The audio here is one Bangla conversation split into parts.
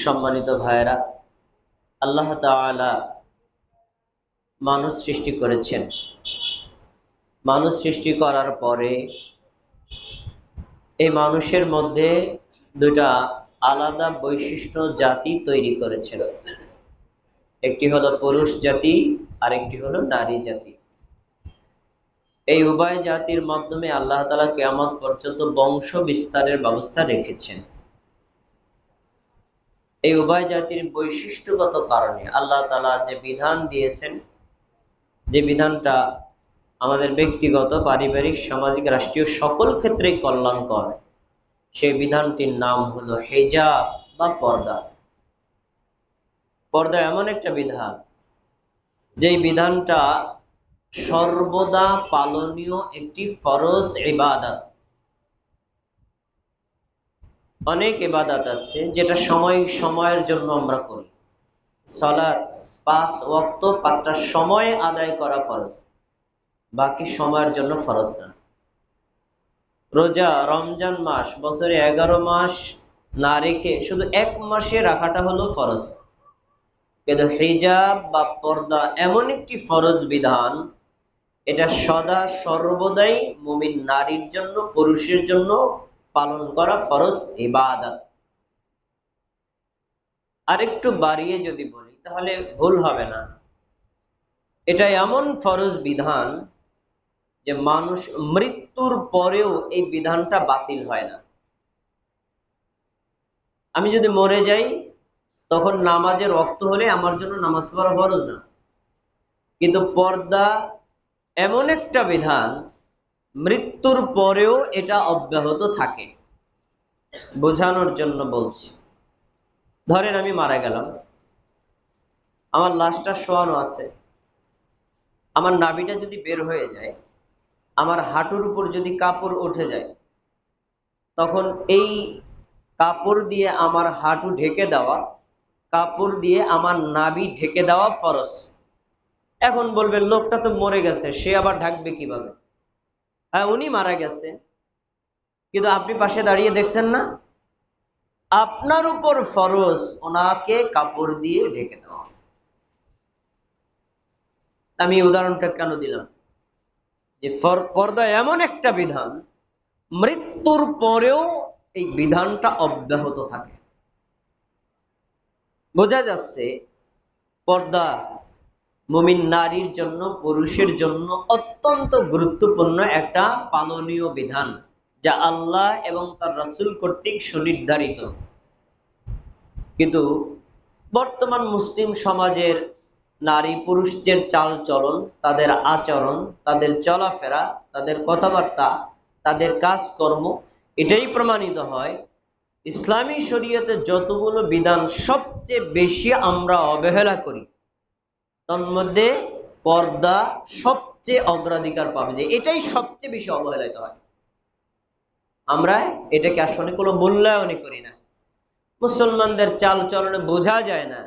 সম্মানিত ভাইয়েরা, আল্লাহ তাআলা মানুষ সৃষ্টি করেছেন। মানুষ সৃষ্টি করার পরে এই মানুষের মধ্যে দুটা আলাদা বৈশিষ্ট্য জাতি তৈরি করেছেন। একটি হলো পুরুষ জাতি আর একটি হলো নারী জাতি। এই উভয় জাতির মাধ্যমে আল্লাহ তাআলা কিয়ামত পর্যন্ত বংশ বিস্তারের ব্যবস্থা রেখেছেন। এই উভয় জাতির বৈশিষ্ট্যগত কারণে আল্লাহ তাআলা যে বিধান দিয়েছেন, যে বিধানটা আমাদের ব্যক্তিগত, পারিবারিক, সামাজিক, রাষ্ট্রীয় সকল ক্ষেত্রেই কল্যাণকর, সেই বিধানটির নাম হলো হিজাব বা পর্দা। পর্দা এমন একটা বিধান, যেই বিধানটা সর্বদা পালনীয় একটি ফরজ ইবাদত। অনেক ইবাদত আছে যেটা সময়ের জন্য আমরা করি। সালাত 5 ওয়াক্ত 5টা সময়ে আদায় করা ফরজ, বাকি সময়ের জন্য ফরজ না। রোজা, রমজান মাস বছরে 11 মাস না রেখে শুধু 1 মাসে রাখাটা হলো ফরজ। কিন্তু হিজাব বা পর্দা এমন একটি ফরজ বিধান, এটা সদা সর্বদাই মুমিন নারীর জন্য, পুরুষের জন্য পালন করা ফরজ ইবাদত। আরেকটু বাড়িয়ে যদি বলি তাহলে ভুল হবে না। এটা এমন ফরজ বিধান যে মানুষ মৃত্যুর পরেও এই বিধানটা বাতিল হয় না। আমি যদি মরে যাই তখন নামাজের ওয়াক্ত হলে আমার জন্য নামাজ পড়া ফরজ না, কিন্তু পর্দা এমন একটা বিধান, মৃত্যুর পরেও এটা অব্যাহত থাকে। বোঝানোর জন্য বলছি, ধরেন আমি মারা গেলাম, আমার লাশটা শোয়ানো আছে, আমার নাভিটা যদি বের হয়ে যায়, আমার হাঁটুর উপর যদি কাপড় উঠে যায়, তখন এই কাপড় দিয়ে আমার হাঁটু ঢেকে দেওয়া, কাপড় দিয়ে আমার নাভি ঢেকে দেওয়া ফরজ। এখন বলবেন লোকটা তো মরে গেছে, সে আবার ঢাকবে কিভাবে? হ্যাঁ, উনি মারা গেছে, কিন্তু আপনি পাশে দাঁড়িয়ে দেখছেন না? আপনার উপর ফরজ ওনাকে কাপড় দিয়ে ঢেকে দেওয়া। আমি উদাহরণটা কেন দিলাম? যে পর্দা এমন একটা বিধান, মৃত্যুর পরেও এই বিধানটা অব্যাহত থাকে। বোঝা যাচ্ছে পর্দা মুমিন নারীর জন্য, পুরুষের জন্য অত্যন্ত গুরুত্বপূর্ণ একটা পালনীয় বিধান, যা আল্লাহ এবং তার রাসূল কর্তৃক সুনির্ধারিত। কিন্তু বর্তমান মুসলিম সমাজের নারী পুরুষদের চাল চলন, তাদের আচরণ, তাদের চলাফেরা, তাদের কথাবার্তা, তাদের কাজকর্ম, এটাই প্রমাণিত হয় ইসলামী শরীয়তে যতগুলো বিধান সবচেয়ে বেশি আমরা অবহেলা করি, তন্মধ্যে পর্দা সবচেয়ে অগ্রাধিকার পাবে, যে এটাই সবচেয়ে বেশি অবহেলিত হয়। আমরা এটাকে আসলে কোনো মূল্যায়নই করি না। মুসলমানদের চাল চলনে বোঝা যায় না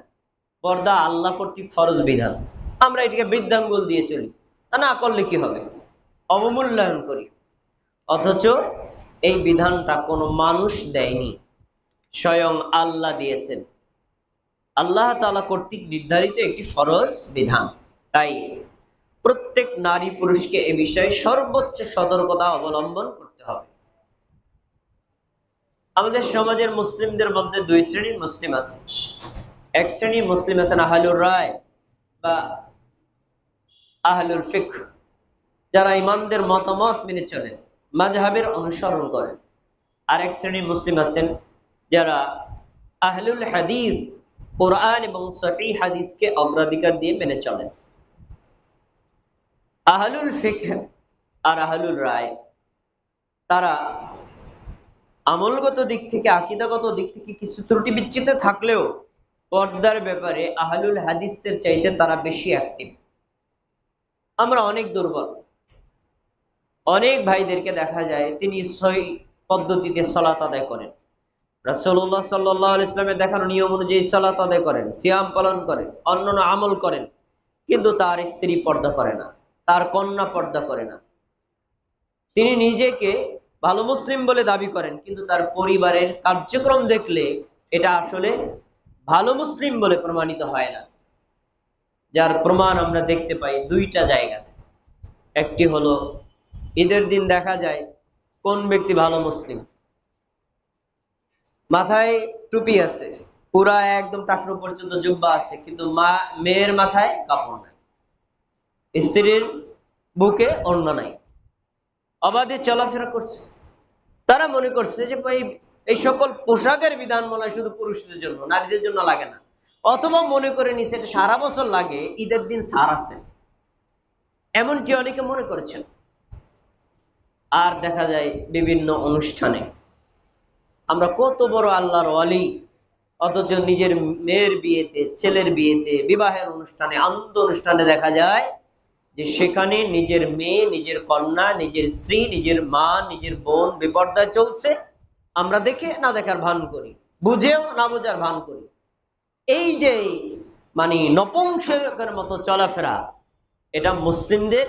পর্দা আল্লাহ কর্তৃক ফরজ বিধান, আমরা এটাকে বৃদ্ধাঙ্গুল দিয়ে চলি, না করলে কি হবে, অবমূল্যায়ন করি। অথচ এই বিধানটা কোনো মানুষ দেয়নি, স্বয়ং আল্লাহ দিয়েছেন। আল্লাহ তাআলা কর্তৃক নির্ধারিত একটি ফরজ বিধান। তাই প্রত্যেক নারী পুরুষকে এ বিষয়ে সর্বোচ্চ সতর্কতা অবলম্বন করতে হবে। আমাদের সমাজের মুসলিমদের মধ্যে 2 শ্রেণীর মুসলিম আছে। এক শ্রেণীর মুসলিম আছেন আহলুর রায় বা আহলুল ফিকহ, যারা ইমামদের মতামত মেনে চলেন, মাযহাবের অনুসরণ করেন। আরেক শ্রেণীর মুসলিম আছেন যারা আহলুল হাদিস, কোরআন এবং সহিহ হাদিসকে অগ্রাধিকার দিয়ে মেনে চলেন। আহলুল ফিকহ আর আহলুল রায়, তারা আমলগত দিক থেকে, আকীদাগত দিক থেকে কিছু ত্রুটি বিচ্যুত থাকলেও পর্দার ব্যাপারে আহলুল হাদিসদের চাইতে তারা বেশি অ্যাক্টিভ। আমরা অনেক দুর্বল। অনেক ভাইদেরকে দেখা যায় তিনি সহি পদ্ধতিতে সালাত আদায় করেন, রাসূলুল্লাহ সাল্লাল্লাহু আলাইহি ওয়াসাল্লামের দেখানো নিয়ম অনুযায়ী সালাত আদায় করেন, সিয়াম পালন করেন, অন্যান্য আমল করেন, কিন্তু তার স্ত্রী পর্দা করে না, তার কন্যা পর্দা করে না। তিনি নিজেকে ভালো মুসলিম বলে দাবি করেন, কিন্তু তার পরিবারের কার্যক্রম দেখলে এটা আসলে ভালো মুসলিম বলে প্রমাণিত হয় না, যার প্রমাণ আমরা দেখতে পাই দুইটা জায়গাতে। একটি হলো ঈদের দিন দেখা যায় কোন ব্যক্তি ভালো মুসলিম, মাথায় টুপি আছে, পুরা একদম টাকরু পর্যন্ত জুব্বা আছে, কিন্তু মেয়ের মাথায় কাপড় নাই, স্ত্রীর বুকে ওড়না নাই, অবাধে চলাফেরা করছে। তারা মনে করছে যে ভাই এই সকল পোশাকের বিধান মনে হয় শুধু পুরুষদের জন্য, নারীদের জন্য লাগে না। অথবা মনে করে নিছে এটা সারা বছর লাগে, ঈদের দিন ছাড় আছে, এমনটি অনেকে মনে করেছেন। আর দেখা যায় বিভিন্ন অনুষ্ঠানে আমরা কত বড় আল্লাহর ওয়ালি, অথচ নিজের মেয়ের বিয়েতে, ছেলের বিয়েতে, বিবাহের অনুষ্ঠানে, আনন্দ অনুষ্ঠানে দেখা যায় যে সেখানে নিজের মেয়ে, নিজের কন্যা, নিজের স্ত্রী, নিজের মা, নিজের বোন বেপর্দায় চলছে, আমরা দেখে না দেখার ভান করি, বুঝেও না বোঝার ভান করি। এই যে মানে নপুংসকের মতো চলাফেরা, এটা মুসলিমদের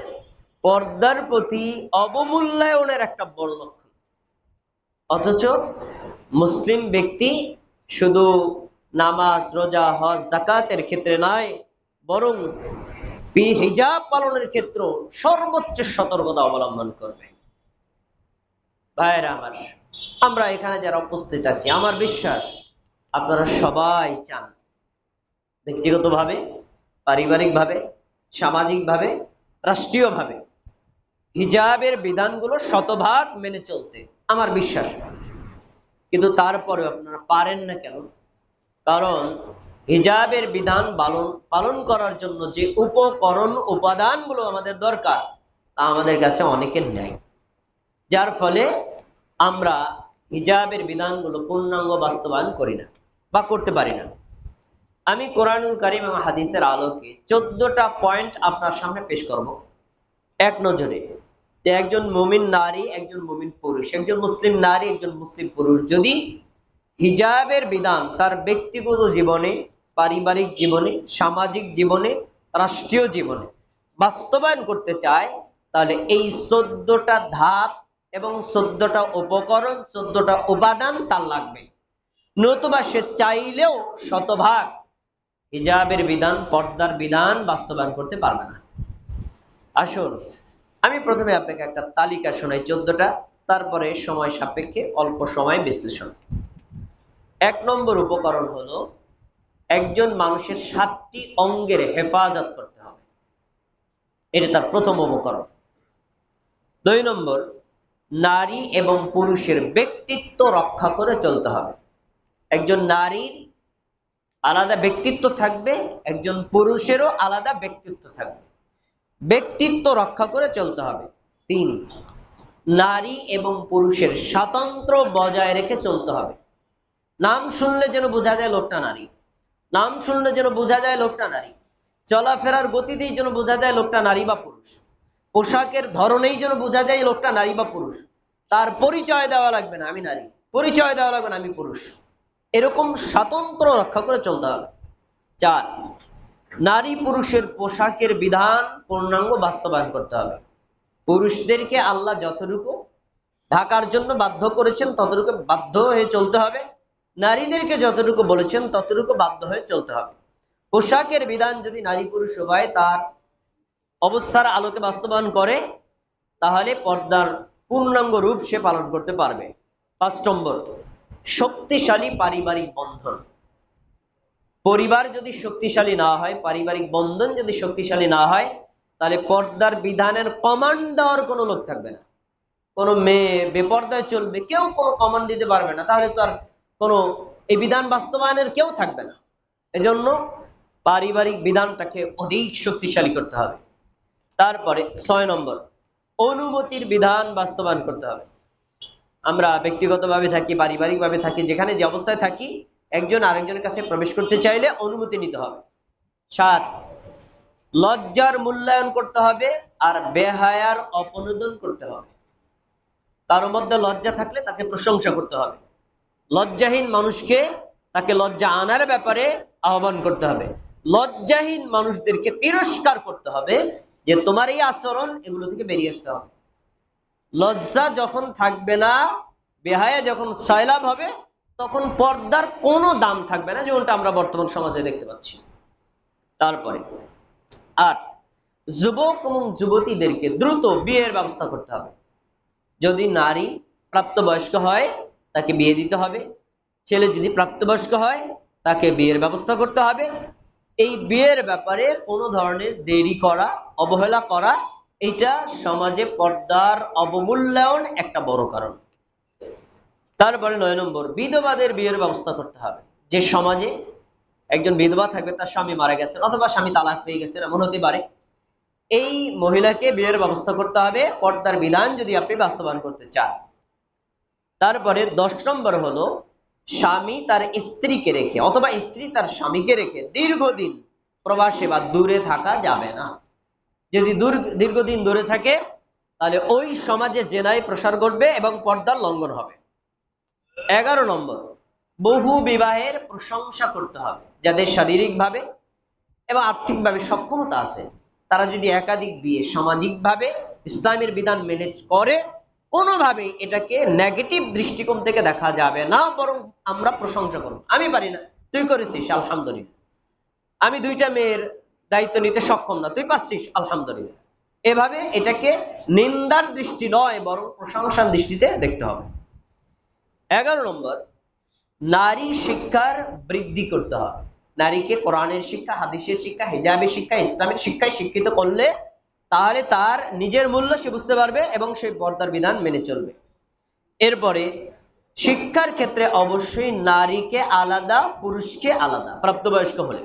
পর্দার প্রতি অবমূল্যায়নের একটা বড় লক্ষণ। অথচ মুসলিম ব্যক্তি শুধু নামাজ, রোজা, হজ, যাকাতের ক্ষেত্রে নয়, বরং হিজাব পালনের ক্ষেত্রে সর্বোচ্চ সতর্কতা অবলম্বন করবে। ভাইয়েরা আমার, আমরা এখানে যারা উপস্থিত আছি, আমার বিশ্বাস আপনারা সবাই চান ব্যক্তিগতভাবে, পারিবারিকভাবে, সামাজিকভাবে, রাষ্ট্রীয়ভাবে হিজাবের বিধানগুলো শতভাগ মেনে চলতে, আমার বিশ্বাস। কিন্তু তারপরেও আপনারা পারেন না কেন? কারণ হিজাবের বিধান পালন করার জন্য যে উপকরণ, উপাদানগুলো আমাদের দরকার, তা আমাদের কাছে অনেকের নেই, যার ফলে আমরা হিজাবের বিধানগুলো পূর্ণাঙ্গ বাস্তবায়ন করি না বা করতে পারি না। আমি কোরআনুল কারীম এবং হাদিসের আলোকে 14টা পয়েন্ট আপনার সামনে পেশ করব এক নজরে, যে একজন মুমিন নারী, একজন মুমিন পুরুষ, একজন মুসলিম নারী, একজন মুসলিম পুরুষ যদি হিজাবের বিধান তার ব্যক্তিগত জীবনে, পারিবারিক জীবনে, সামাজিক জীবনে, রাষ্ট্রীয় জীবনে বাস্তবায়ন করতে চায়, তাহলে এই 14টা ধাপ এবং 14টা উপকরণ, 14টা উপাদান তার লাগবে। নতুবা সে চাইলেও শতভাগ হিজাবের বিধান, পর্দার বিধান বাস্তবায়ন করতে পারবে না। আসুন আমি প্রথমে আপনাকে একটা তালিকা শোনাই 14টা, তারপরে সময় সাপেক্ষে অল্প সময় বিশ্লেষণ। 1 নম্বর উপকরণ হলো একজন মানুষের 7টি অঙ্গের হেফাজত করতে হবে, এটা তার প্রথম উপকরণ। 2 নম্বর, নারী এবং পুরুষের ব্যক্তিত্ব রক্ষা করে চলতে হবে। একজন নারীর আলাদা ব্যক্তিত্ব থাকবে, একজন পুরুষেরও আলাদা ব্যক্তিত্ব থাকবে, ব্যক্তিত্ব রক্ষা করে চলতে হবে। 3, নারী এবং পুরুষের স্বাতন্ত্র্য বজায় রেখে চলতে হবে। নাম শুনলে যেন বোঝা যায় লোকটা নারী, নাম শুনলে যেন বোঝা যায় লোকটা নারী, চলাফেরার গতিতেই যেন বোঝা যায় লোকটা নারী বা পুরুষ, পোশাকের ধরনেই যেন বোঝা যায় লোকটা নারী বা পুরুষ। তার পরিচয় দেওয়া লাগবে না আমি নারী, পরিচয় দেওয়া লাগবে না আমি পুরুষ, এরকম স্বাতন্ত্র্য রক্ষা করে চলতে হবে। 4, নারী পুরুষের পোশাকের বিধান পূর্ণাঙ্গ বাস্তবায়ন করতে হবে। পুরুষদেরকে আল্লাহ যতটুকু ঢাকার জন্য বাধ্য করেছেন ততটুকু বাধ্য হয়ে চলতে হবে, নারীদেরকে যতটুকু বলেছেন ততটুকু বাধ্য হয়ে চলতে হবে। পোশাকের বিধান যদি নারী পুরুষ উভয় তার অবস্থার আলোকে বাস্তবায়ন করে, তাহলে পর্দার পূর্ণাঙ্গ রূপ সে পালন করতে পারবে। 5 নম্বর, শক্তিশালী পারিবারিক বন্ধন। পরিবার যদি শক্তিশালী না হয়, পারিবারিক বন্ধন যদি শক্তিশালী না হয়, তাহলে পর্দার বিধানের কমান্ড দেওয়ার কোনো লোক থাকবে না। কোনো মেয়ে বেপর্দায় চলবে, কেউ কোনো কমান্ড দিতে পারবে না, তাহলে তো আর কোনো এই বিধান বাস্তবায়নের কেউ থাকবে না। এজন্য পারিবারিক বিধানটাকে অধিক শক্তিশালী করতে হবে। তারপরে 6 নম্বর, অনুমতির বিধান বাস্তবায়ন করতে হবে। আমরা ব্যক্তিগতভাবে থাকি, পারিবারিকভাবে থাকি, যেখানে যে অবস্থায় থাকি, একজন আরেকজনের কাছে প্রবেশ করতে চাইলে অনুমতি নিতে হবে। 7, লজ্জার মূল্যায়ন করতে হবে আর বেহায়ার অপনোদন করতে হবে। কারোর মধ্যে লজ্জা থাকলে তাকে প্রশংসা করতে হবে, লজ্জাহীন মানুষকে তাকে লজ্জা আনার ব্যাপারে আহ্বান করতে হবে, লজ্জাহীন মানুষদেরকে তিরস্কার করতে হবে যে তোমার এই আচরণ, এগুলো থেকে বেরিয়ে আসতে হবে। লজ্জা যখন থাকবে না, বেহায়া যখন সয়লাব হবে, তখন পর্দার কোনো দাম থাকবে না, যেমনটা আমরা বর্তমান সমাজে দেখতে পাচ্ছি। তারপরে আর যুবক এবং যুবতীদেরকে দ্রুত বিয়ের ব্যবস্থা করতে হবে। যদি নারী প্রাপ্তবয়স্ক হয় তাকে বিয়ে দিতে হবে, ছেলে যদি প্রাপ্তবয়স্ক হয় তাকে বিয়ের ব্যবস্থা করতে হবে। এই বিয়ের ব্যাপারে কোনো ধরনের দেরি করা, অবহেলা করা, এটা সমাজে পর্দার অবমূল্যায়ন একটা বড় কারণ। তারপরে 9 নম্বর, বিধবাদের বিয়ের ব্যবস্থা করতে হবে। যে সমাজে একজন বিধবা থাকবে, তার স্বামী মারা গেছেন অথবা স্বামী তালাক পেয়ে গেছেন, এমন হতে পারে, এই মহিলাকে বিয়ের ব্যবস্থা করতে হবে পর্দার বিধান যদি আপনি বাস্তবায়ন করতে চান। তারপরে 10 নম্বর হলো, স্বামী তার স্ত্রীকে রেখে অথবা স্ত্রী তার স্বামীকে রেখে দীর্ঘদিন প্রবাসে বা দূরে থাকা যাবে না। যদি দীর্ঘদিন দূরে থাকে তাহলে ওই সমাজে জেনায় প্রসার ঘটবে এবং পর্দার লঙ্ঘন হবে। 11 নম্বর, বহু বিবাহের প্রশংসা করতে হবে। যাদের শারীরিকভাবে এবং আর্থিকভাবে সক্ষমতা আছে, তারা যদি একাধিক বিয়ে সামাজিকভাবে ইসলামের বিধান মেনে করে, কোনোভাবেই এটাকে নেগেটিভ দৃষ্টিকোণ থেকে দেখা যাবে না, বরং আমরা প্রশংসা করব। আমি পারি না, তুই করেছিস, আলহামদুলিল্লাহ। আমি 2টা মেয়ের দায়িত্ব নিতে সক্ষম না, তুই পারছিস, আলহামদুলিল্লাহ। এভাবে এটাকে নিন্দার দৃষ্টি নয়, বরং প্রশংসার দৃষ্টিতে দেখতে হবে। 11 নম্বর, নারী শিক্ষার বৃদ্ধি করতে হবে। নারীকে কোরআনের শিক্ষা, হাদিসের শিক্ষা, হিজাবের শিক্ষা, ইসলামের শিক্ষায় শিক্ষিত করলে তাহলে তার নিজের মূল্য সে বুঝতে পারবে এবং সেই পর্দার বিধান মেনে চলবে। এরপরে শিক্ষার ক্ষেত্রে অবশ্যই নারীকে আলাদা, পুরুষকে আলাদা, প্রাপ্তবয়স্ক হলে।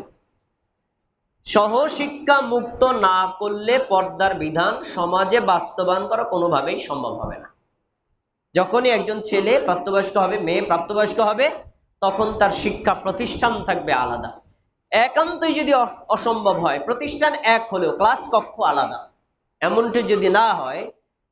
সহশিক্ষা মুক্ত না করলে পর্দার বিধান সমাজে বাস্তবায়ন করা কোনোভাবেই সম্ভব হবে না। যখনই একজন ছেলে প্রাপ্তবয়স্ক হবে, মেয়ে প্রাপ্তবয়স্ক হবে, তখন তার শিক্ষা প্রতিষ্ঠান থাকবে আলাদা। একান্তই যদি অসম্ভব হয়, প্রতিষ্ঠান এক হলেও ক্লাস কক্ষ আলাদা, এমনটি যদি না হয়,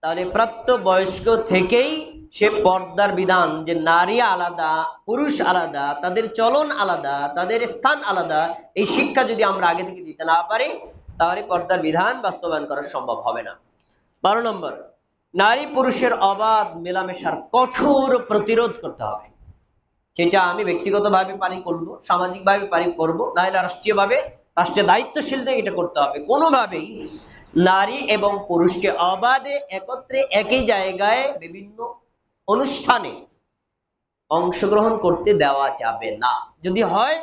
তাহলে প্রাপ্তবয়স্ক থেকেই সে পর্দার বিধান, যে নারী আলাদা, পুরুষ আলাদা, তাদের চলন আলাদা, তাদের স্থান আলাদা, এই শিক্ষা যদি আমরা আগে থেকে দিতে না পারি, তাহলে পর্দার বিধান বাস্তবায়ন করা সম্ভব হবে না। 12 নম্বর, নারী পুরুষের অবাধ মেলামেশার কঠোর প্রতিরোধ করতে হবে। সেটা আমি ব্যক্তিগতভাবে পারি করবো, সামাজিকভাবে পারি করবো, নাহলে রাষ্ট্রীয়ভাবে, রাষ্ট্রের দায়িত্বশীলদের এটা করতে হবে। কোনোভাবেই নারী এবং পুরুষকে অবাধে একত্রে একই জায়গায় বিভিন্ন অনুষ্ঠানে অংশগ্রহণ করতে দেওয়া যাবে না। যদি হয়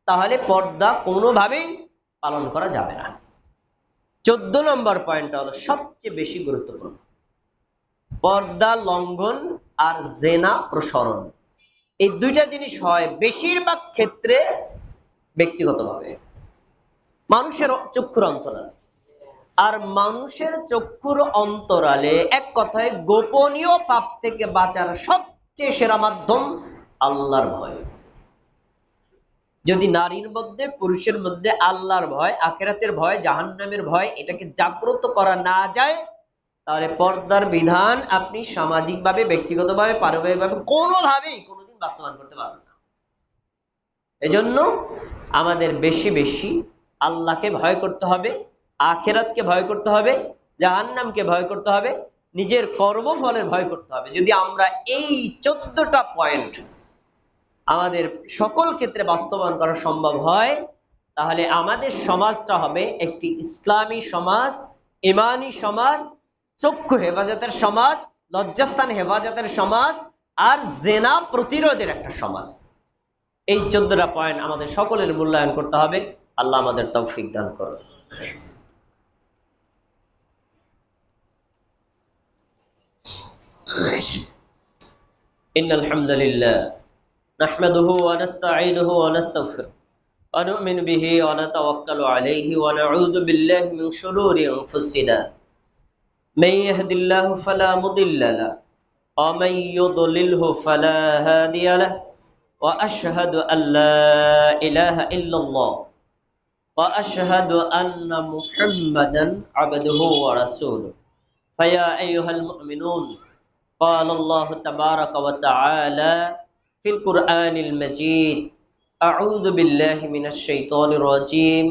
তাহলে পর্দা কোনোভাবেই পালন করা যাবে না। 14 নম্বর পয়েন্টটা হলো সবচেয়ে বেশি গুরুত্বপূর্ণ, পর্দা লঙ্ঘন আর জেনা প্রসরণ। এই 2টা জিনিস হয় বেশিরভাগ ক্ষেত্রে ব্যক্তিগতভাবে, মানুষের চক্ষুর অন্তরালে। আর মানুষের চক্ষুর অন্তরালে এক কথায় গোপনীয় পাপ থেকে বাঁচার সবচেয়ে সেরা মাধ্যম আল্লাহর ভয়। যদি নারীর মধ্যে, পুরুষের মধ্যে আল্লাহর ভয়, আখিরাতের ভয়, জাহান্নামের ভয় এটাকে জাগ্রত করা না যায়, তাহলে পর্দার বিধান আপনি সামাজিকভাবে, ব্যক্তিগতভাবে, পারিবারিকভাবে কোনোভাবেই কোনোদিন বাস্তবায়ন করতে পারবেন না। এজন্য আমাদের বেশি বেশি আল্লাহকে ভয় করতে হবে, আখিরাতকে ভয় করতে হবে, জাহান্নামকে ভয় করতে হবে, নিজের কর্মফলের ভয় করতে হবে। যদি আমরা এই 14টা পয়েন্ট আমাদের সকল ক্ষেত্রে বাস্তবায়ন করা সম্ভব হয়, তাহলে আমাদের সমাজটা হবে একটি ইসলামী সমাজ, ইমানি সমাজ, চক্ষু হেফাজতের সমাজ, লজ্জাস্থান হেফাজতের সমাজ, আর জেনা প্রতিরোধের একটা সমাজ। এই 14টা পয়েন্ট আমাদের সকলের মূল্যায়ন করতে হবে। আল্লাহ আমাদের তৌফিক দান করুন। ইন্নাল হামদুলিল্লাহ নাহমাদুহু ওয়া নাস্তাঈনুহু ওয়া নাস্তাগফিরুহ ওয়া নু'মিনু বিহি ওয়া নাতাওয়াক্কালু আলাইহি ওয়া নাউযু বিল্লাহি মিন শুরুরি আনফুসিনা মান ইয়াহদিল্লাহু ফালা মুদিল্লা লাহু ওয়া মান ইউদ্লিলহু ফালা হাদিয়া লাহু ওয়া আশহাদু আল্লা ইলাহা ইল্লাল্লাহ ওয়া আশহাদু আন্না মুহাম্মাদান আবদুহু ওয়া রাসূলুহু ফায়া আইয়ুহাল মুমিনুন قال الله تبارك وتعالى في القرآن المجيد أعوذ بالله من الشيطان الرجيم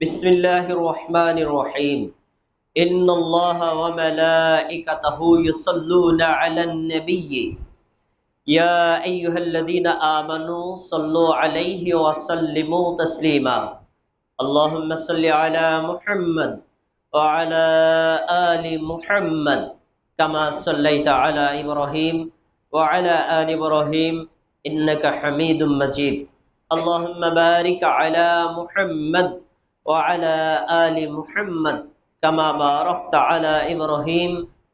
بسم الله الرحمن الرحيم إن الله وملائكته يصلون على النبي ইয়া আইয়ুহাল্লাযীনা আমানু সাল্লু আলাইহি ওয়া সাল্লিমু তাসলিমা আল্লাহুম্মা সাল্লি আলা মুহাম্মাদ ওয়া আলা আলি মুহাম্মাদ কামা সাল্লাইতা আলা ইব্রাহিম ওয়া আলা আলি ইব্রাহিম ইন্নাকা হামিদুম মাজিদ আল্লাহুম্মা বারিক আলা মুহাম্মাদ ওয়া আলা আলি মুহাম্মাদ কামা বারাকতা আলা ইব্রাহিম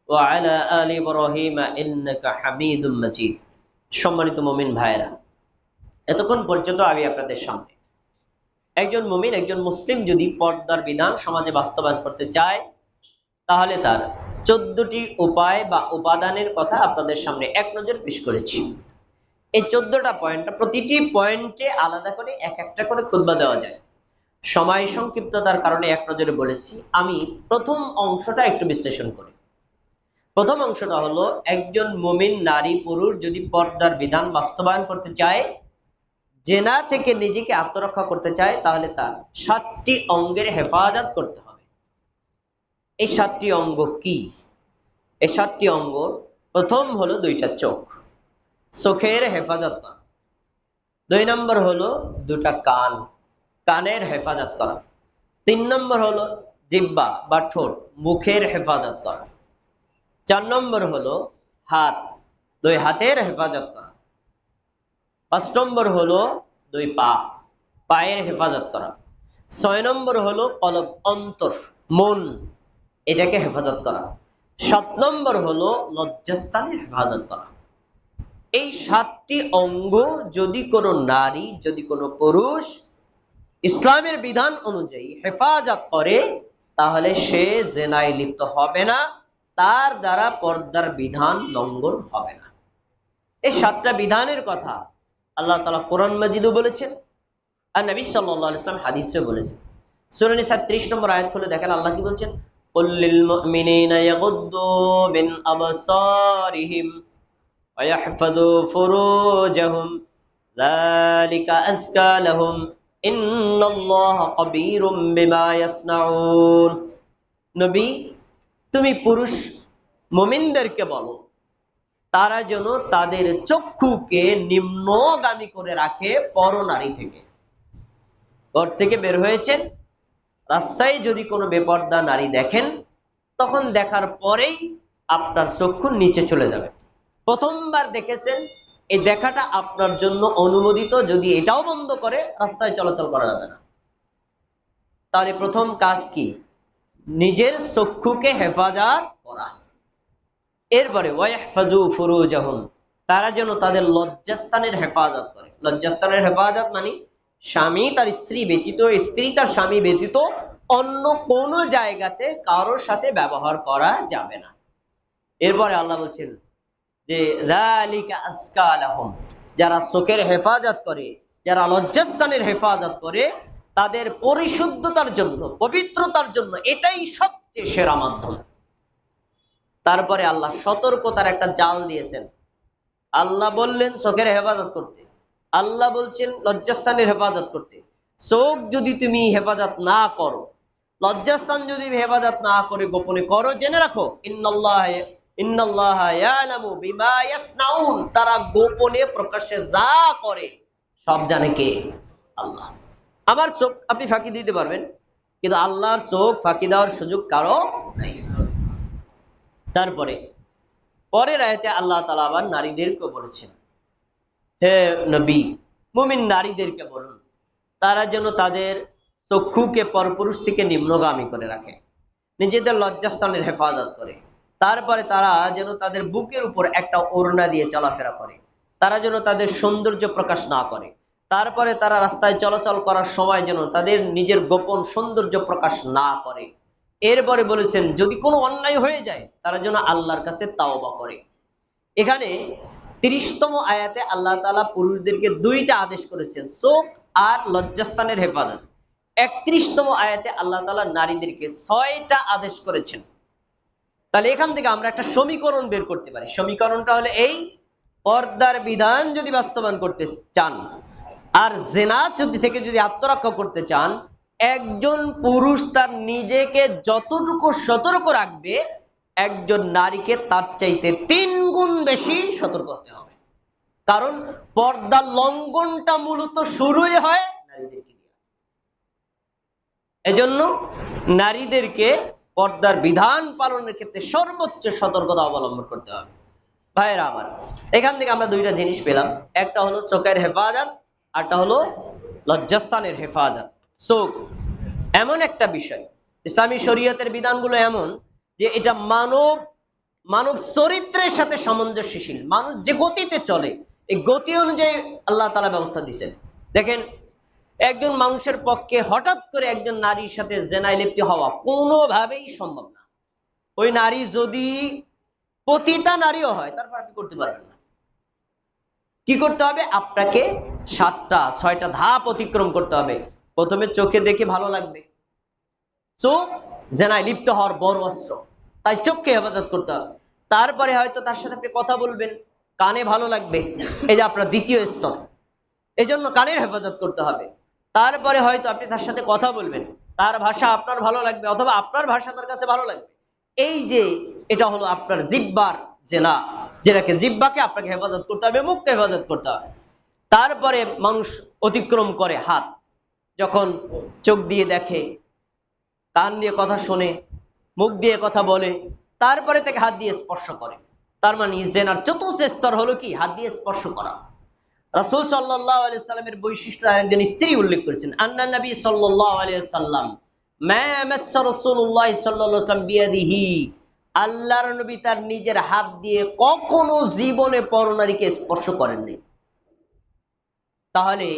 ওয়া আলা আলি ইব্রাহিম ইন্নাকা হামিদুম মাজিদ। সম্মানিত মুমিন ভাইরা, এতক্ষণ পর্যন্ত আমি আপনাদের সামনে একজন মুমিন, একজন মুসলিম যদি পর্দার বিধান সমাজে বাস্তবায়ন করতে চায় তাহলে তার 14টি উপায় বা উপাদানের কথা আপনাদের সামনে এক নজর পেশ করেছি। এই 14টা পয়েন্ট, প্রতিটি পয়েন্টে আলাদা করে এক একটা করে খুতবা দেওয়া যায়। সময় সংক্ষিপ্ততার কারণে এক নজরে বলেছি। আমি প্রথম অংশটা একটু বিশ্লেষণ করি। প্রথম অংশটা হলো, একজন মুমিন নারী পুরুষ যদি পর্দার বিধান বাস্তবায়ন করতে চায়, জেনা থেকে নিজেকে আত্মরক্ষা করতে চায়, তাহলে তার 7টি অঙ্গের হেফাজত করতে হবে। এই 7টি অঙ্গ কি? এই 7টি অঙ্গ, প্রথম হলো 2টা চোখ, চোখের হেফাজত করা। 2 নম্বর হলো 2টা কান, কানের হেফাজত করা। 3 নম্বর হলো জিহ্বা বা ঠোঁট, মুখের হেফাজত করা। 4 নম্বর হলো হাত, 2 হাতের হেফাজত করা। 5 নম্বর হলো 2 পা, পায়ের হেফাজত করা। 6 নম্বর হলো কলব, অন্তর, মন, এটাকে হেফাজত করা। 7 নম্বর হলো লজ্জাস্থানের হেফাজত করা। এই 7টি অঙ্গ যদি কোনো নারী, যদি কোনো পুরুষ ইসলামের বিধান অনুযায়ী হেফাজত করে, তাহলে সে জেনায় লিপ্ত হবে না, তার দ্বারা পর্দার বিধান লঙ্ঘন হবে না। এই 7টা বিধানের কথা আল্লাহ তাআলা কোরআন মাজিদও বলেছেন, আর নবী সাল্লাল্লাহু আলাইহি ওয়াসাল্লাম হাদিসেও বলেছেন। সূরা নিসা 30 নম্বর আয়াত খুলে দেখেন, আল্লাহ কি বলছেন? কুল লিল মুমিনিনা ইয়াগুদ্দু মিন আবসারিহিম ওয়া ইয়াহফাযু ফুরুজাহুম যালিকা আযকা লাহুম ইন্নাল্লাহা খাবীরুম বিমা ইয়াসনাউন। নবী, তুমি পুরুষ মুমিনদেরকে বলো তারা যেন তাদের চক্ষুকে নিম্নগামী করে রাখে পরনারী থেকে। ঘর থেকে বের হয়েছেন, রাস্তায় যদি কোনো বেপর্দা নারী দেখেন, তখন দেখার পরেই আপনার চক্ষু নিচে চলে যাবে। প্রথমবার দেখেছেন, এই দেখাটা আপনার জন্য অনুমোদিত। যদি এটাও বন্ধ করে, রাস্তায় চলাচল করা যাবে না। তাহলে প্রথম কাজ কি? নিজের চক্ষুকে হেফাজত করা। এরপরে ওয়াহফাজু ফুরুজাহুম, তারা যেন তাদের লজ্জাস্থানের হেফাজত করে। লজ্জাস্থানের হেফাজত মানে স্বামী তার স্ত্রী ব্যতীত, স্ত্রী তার স্বামী ব্যতীত অন্য কোনো জায়গাতে কারোর সাথে ব্যবহার করা যাবে না। এরপরে আল্লাহ বলছেন যে যালিকা আযকা লাহুম, যারা চোখের হেফাজত করে, যারা লজ্জাস্থানের হেফাজত করে, তাদের পরিশুদ্ধতার জন্য, পবিত্রতার জন্য এটাই সবচেয়ে সেরা মাধ্যম। তারপরে আল্লাহ সতর্কতার একটা জাল দিয়েছেন। আল্লাহ বললেন চোখের হেফাজত করতে, আল্লাহ বলছেন লজ্জাস্থানের হেফাজত করতে। চোখ যদি তুমি হেফাজত না করো, লজ্জাস্থান যদি হেফাজত না করে গোপনে করো, জেনে রাখো ইন্নাল্লাহা ইয়ালামু বিমা ইয়াসনাউন, তারা গোপনে প্রকাশ্যে যা করে সব জানে কে? আল্লাহ। আমার চোখ আপনি ফাঁকি দিতে পারবেন, কিন্তু আল্লাহর চোখ ফাঁকি দেওয়ার সুযোগ কারো নাই। তারপরে পরের আয়াতে আল্লাহ তাআলা আবার নারীদেরকে বলেছেন, হে নবী, মুমিন নারীদেরকে বলুন তারা যেন তাদের চক্ষুকে পরপুরুষ থেকে নিম্নগামী করে রাখে, নিজেদের লজ্জাস্থানের হেফাজত করে। তারপরে তারা যেন তাদের বুকের উপর একটা ওড়না দিয়ে চলাফেরা করে, তারা যেন তাদের সৌন্দর্য প্রকাশ না করে। তারপরে তারা রাস্তায় চলাচল করার সময় যেন তাদের নিজের গোপন সৌন্দর্য প্রকাশ না করে। এরপরে বলেছেন যদি কোনো অন্যায় হয়ে যায়, তারা যেন আল্লাহর কাছে তাওবা করে। এখানে 30তম আয়াতে আল্লাহ তাআলা পুরুষদেরকে 2টা আদেশ করেছেন, চোখ আর লজ্জাস্থানের হেফাজত। 31তম আয়াতে আল্লাহ তাআলা নারীদেরকে 6টা আদেশ করেছেন। তাহলে এখান থেকে আমরা একটা সমীকরণ বের করতে পারি। সমীকরণটা হলো এই: পর্দার বিধান যদি বাস্তবায়ন করতে চান আর জিনা থেকে যদি আত্মরক্ষা করতে চান, একজন পুরুষ তার নিজেকে যতটুকু সতর্ক রাখবে, একজন নারীকে তার চাইতে 3 গুণ বেশি সতর্ক হতে হবে। কারণ পর্দা লঙ্ঘনটা মূলত শুরুই হয় নারীদেরকে দিয়ে। এজন্য নারীদেরকে পর্দার বিধান পালনের ক্ষেত্রে সর্বোচ্চ সতর্কতা অবলম্বন করতে হবে। ভাইয়েরা আমার, এখান থেকে আমরা দুইটা জিনিস পেলাম, একটা হলো চোখের হেফাজত, আরটা হলো লজ্জাস্থানের হেফাজত। চোখ এমন একটা বিষয়, ইসলামী শরীয়তের বিধানগুলো এমন যে এটা মানব চরিত্রের সাথে সামঞ্জস্যশীল। মানুষ যে গতিতে চলে এই গতি অনুযায়ী আল্লাহ তাআলা ব্যবস্থা দিয়েছেন। দেখেন, একজন মানুষের পক্ষে হঠাৎ করে একজন নারীর সাথে জেনায় লিপ্ত হওয়া কোনোভাবেই সম্ভব না। ওই নারী যদি পতিতা নারীও হয়, তারপর আপনি করতে পারবেন না। কি করতে হবে? আপনাকে 7টা-6টা ধাপ অতিক্রম করতে হবে। প্রথমে চোখে দেখে ভালো লাগবে, চোখ জেনায় লিপ্ত হওয়ার বড় অস্ত্র, তাই চোখকে হেফাজত করতে হবে। তারপরে হয়তো তার সাথে আপনি কথা বলবেন, কানে ভালো লাগবে, এই যে আপনার দ্বিতীয় স্তর, এই জন্য কানের হেফাজত করতে হবে। তারপরে হয়তো আপনি তার সাথে কথা বলবেন, তার ভাষা আপনার ভালো লাগবে, অথবা আপনার ভাষা তার কাছে ভালো লাগবে। এই যে এটা হলো আপনার জিহ্বার জেনা, যেটাকে জিহ্বাকে আপনাকে হেফাজত করতে হবে, মুখকে হেফাজত করতে হবে। তারপরে মানুষ অতিক্রম করে হাত, যখন চোখ দিয়ে দেখে, কান দিয়ে কথা শোনে, মুখ দিয়ে কথা বলে, তারপরে তাকে হাত দিয়ে স্পর্শ করে। তার মানে জেনার চতুর্থ স্তর হলো কি? হাত দিয়ে স্পর্শ করা। রাসূল সাল্লাল্লাহু আলাইহি সাল্লামের বৈশিষ্ট্য একজন স্ত্রী উল্লেখ করেছেন, আন্না নবী সাল্লাল্লাহু আলাইহি সাল্লাম মা মাসসা রাসূলুল্লাহ সাল্লাল্লাহু আলাইহি সাল্লাম বিয়াদিহি, আল্লাহর নবী তার নিজের হাত দিয়ে কখনো জীবনে পরনারীকে স্পর্শ করেননি। তাহলে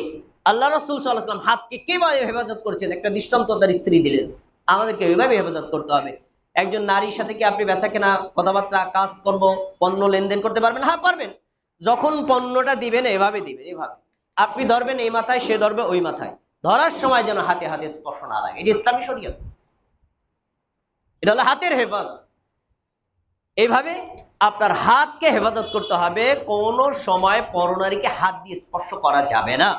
আল্লাহ রাসূল সাল্লাল্লাহু আলাইহি সাল্লাম হাতকে কিভাবে হেফাজত করেছেন একটা দৃষ্টান্ত তার স্ত্রী দিলেন। আমাদেরকে এইভাবে হেফাজত করতে হবে। একজন নারীর সাথে কি আপনি বেচা কেনা, কথাবার্তা, কাজকর্ম, পণ্য লেনদেন করতে পারবেন? হ্যাঁ পারবেন। যখন পণ্যটা দিবেন এভাবে দিবেন, এভাবে আপনি ধরবেন এই মাথায়, সে ধরবে ওই মাথায়, ধরার সময় যেন হাতে হাতে স্পর্শ না লাগে। এটা ইসলামী শরীয়ত, এটা হলো হাতের হেফাজত। এইভাবে আপনার হাতকে হেফাজত করতে হবে। কোনো সময় পরনারীকে হাত দিয়ে স্পর্শ করা যাবে না,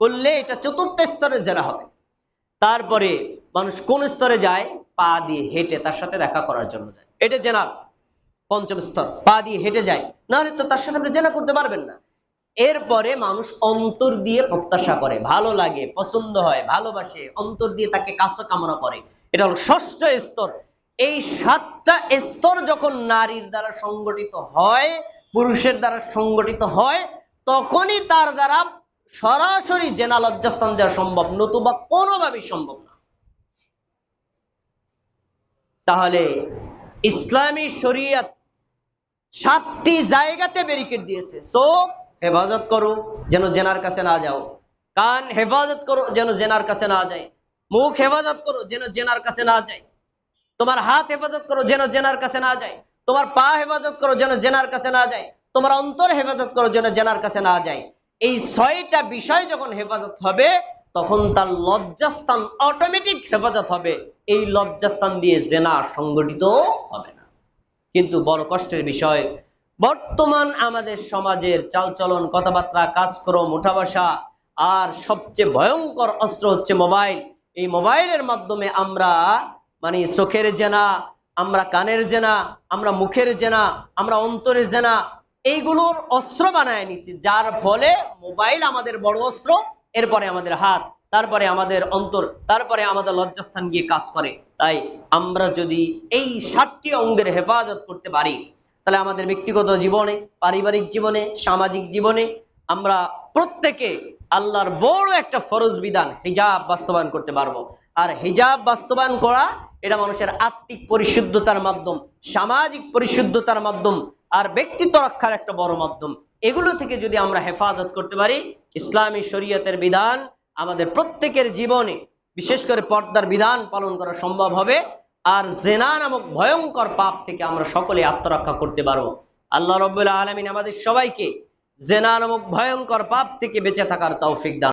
করলে এটা চতুর্থ স্তরে জেনা হবে। তারপরে মানুষ কোন স্তরে যায়? পা দিয়ে হেঁটে তার সাথে দেখা করার জন্য যায়, এটা জেনার পঞ্চম স্তর। পা দিয়ে হেঁটে যায়, না হলে তো তার সাথে আপনি জেনা করতে পারবেন না। এরপরে মানুষ অন্তর দিয়ে প্রত্যাশা করে, ভালো লাগে, পছন্দ হয়, ভালোবাসে, অন্তর দিয়ে তাকে কাছে কামনা করে, এটা হলো ষষ্ঠ স্তর। এই 7টা স্তর যখন নারীর দ্বারা সংগঠিত হয়, পুরুষের দ্বারা সংগঠিত হয়, তখনই তার দ্বারা সরাসরি জেনা লজ্জাস্থান দেওয়া সম্ভব, নতুবা কোনোভাবেই সম্ভব না। তাহলে ইসলামী শরীয়ত 7টি জায়গাতে ব্যারিকেড দিয়েছে। চোখ হেফাজত করো যেন জেনার কাছে না যাও, কান হেফাজত করো যেন জেনার কাছে না যায়, মুখ হেফাজত করো যেন জেনার কাছে না যায়, তোমার হাত হেফাজত করো যেন জেনার কাছে না যায়, তোমার পা হেফাজত করো যেন জেনার কাছে না যায়, তোমার অন্তর হেফাজত করো যেন জেনার কাছে না যায়। এই 6টা বিষয় যখন হেফাজত হবে, তখন তার লজ্জাস্থান অটোমেটিক হেফাজত হবে। এই লজ্জাস্থান দিয়ে জেনা সংগঠিত হবে না। কিন্তু বড় কষ্টের বিষয়, বর্তমান আমাদের সমাজের চালচলন, কথাবার্তা, কাজকর্ম, উঠা বসা, আর সবচেয়ে ভয়ঙ্কর অস্ত্র হচ্ছে মোবাইল। এই মোবাইলের মাধ্যমে আমরা মানে চোখের জেনা, আমরা কানের জেনা, আমরা মুখের জেনা, আমরা অন্তরের জেনা, এইগুলোর অস্ত্র বানায় নিছি, যার ফলে মোবাইল আমাদের বড় অস্ত্র, এরপরে আমাদের হাত, তারপরে আমাদের অন্তর, তারপরে আমাদের লজ্জাস্থান গিয়ে কাজ করে। তাই আমরা যদি এই 7টি অঙ্গের হেফাজত করতে পারি, তাহলে আমাদের ব্যক্তিগত জীবনে, পারিবারিক জীবনে, সামাজিক জীবনে আমরা প্রত্যেকে আল্লাহর বড় একটা ফরজ বিধান হিজাব বাস্তবায়ন করতে পারবো। আর হিজাব বাস্তবায়ন করা এটা মানুষের আত্মিক পরিশুদ্ধতার মাধ্যম, সামাজিক পরিশুদ্ধতার মাধ্যম, আর ব্যক্তিত্ব রক্ষার একটা বড় মাধ্যম। এগুলো থেকে যদি আমরা হেফাজত করতে পারি, ইসলামী শরীয়তের বিধান আমাদের প্রত্যেকের জীবনে, বিশেষ করে পর্দার বিধান পালন করা সম্ভব হবে। আর জেনা নামক ভয়ঙ্কর পাপ থেকে আমরা সকলে আত্মরক্ষা করতে পারবো। আল্লাহ রাব্বুল আলামিন আমাদের সবাইকে জেনা নামক ভয়ঙ্কর পাপ থেকে বেঁচে থাকার তৌফিক দান।